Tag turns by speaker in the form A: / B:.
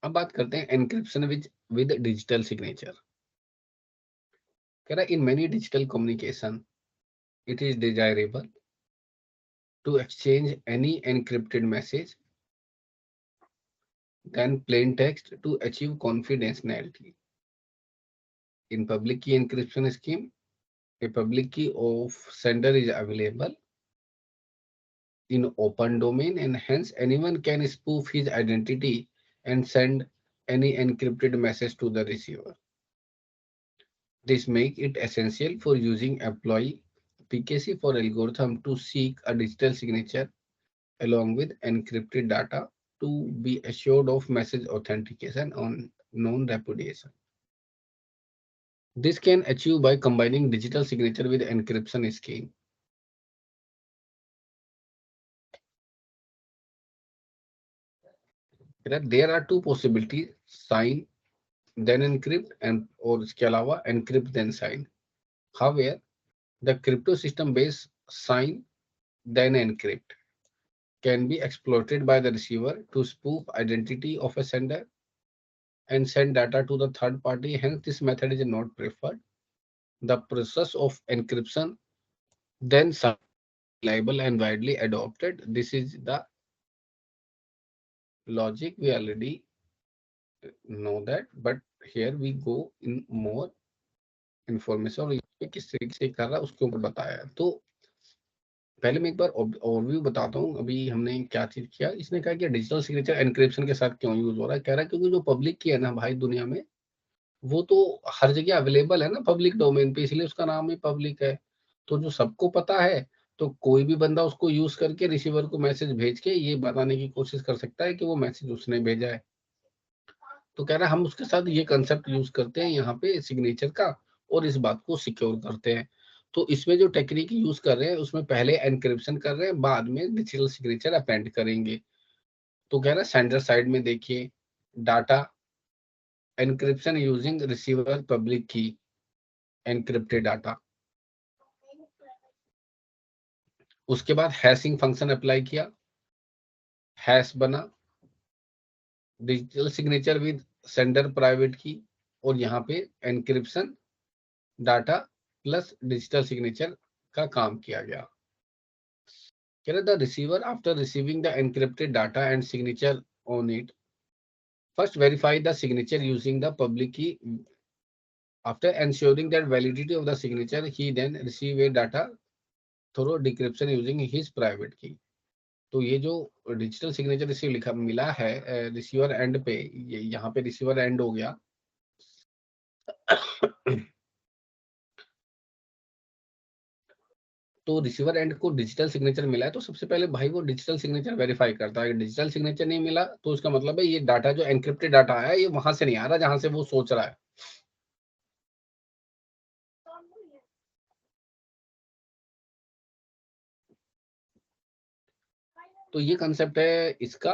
A: अब बात करते हैं एनक्रिप्शन विद डिजिटल सिग्नेचर। कह रहा है in many digital communication it is desirable to exchange any encrypted message then plain text to achieve confidentiality. In public key encryption scheme, a public key of sender is available in open domain, and hence anyone can spoof his identity and send any encrypted message to the receiver. This makes it essential for using employee PKC for algorithm to seek a digital signature along with encrypted data to be assured of message authentication on non-repudiation. This can achieve by combining digital signature with encryption scheme. There are two possibilities: sign then encrypt and और इसके अलावा encrypt then sign. However, the crypto system based sign then encrypt can be exploited by the receiver to spoof identity of a sender and send data to the third party. Hence, this method is not preferred. The process of encryption then sign reliable and widely adopted. This is the logic. We already know that, but here we go in more information और ये किस तरीके से कर रहा है उसके ऊपर बताया है। तो पहले मैं एक बार ओवरव्यू बताता हूँ अभी हमने क्या चीज किया। इसने कहा कि डिजिटल सिग्नेचर एनक्रिप्शन के साथ क्यों यूज हो रहा है। कह रहा है क्योंकि जो पब्लिक की है ना भाई दुनिया में, वो तो हर जगह अवेलेबल है ना पब्लिक डोमेन पे, इसलिए उसका नाम ही पब्लिक है। तो जो सबको पता है, तो कोई भी बंदा उसको यूज करके रिसीवर को मैसेज भेज के ये बताने की कोशिश कर सकता है कि वो मैसेज उसने भेजा है। तो कह रहा है हम उसके साथ ये कंसेप्ट यूज करते हैं यहाँ पे सिग्नेचर का, और इस बात को सिक्योर करते हैं। तो इसमें जो टेक्निक यूज कर रहे हैं उसमें पहले एनक्रिप्शन कर रहे हैं, बाद में डिजिटल सिग्नेचर अपेंड करेंगे। तो कह रहा है सेंडर साइड में देखिए, data encryption using receiver public की एनक्रिप्टेड डाटा। उसके बाद हैशिंग फंक्शन अप्लाई किया, हैश बना, digital signature with sender private की, और यहाँ पे encryption data plus digital signature का काम किया गया। The receiver, after receiving the encrypted data and signature on it, first verify the signature using the public key. After ensuring that validity of the signature, he then receive a data through decryption using his private key. तो ये जो digital signature इसे लिखा मिला है receiver and पे, ये यहाँ पे रिसीवर एंड हो गया। तो रिसीवर एंड को डिजिटल सिग्नेचर मिला है, तो सबसे पहले भाई वो डिजिटल सिग्नेचर वेरीफाई करता है। डिजिटल सिग्नेचर नहीं मिला तो इसका मतलब है ये डाटा जो एनक्रिप्टेड डाटा आया ये वहां से नहीं आ रहा जहां से वो सोच रहा है। तो ये कंसेप्ट है इसका।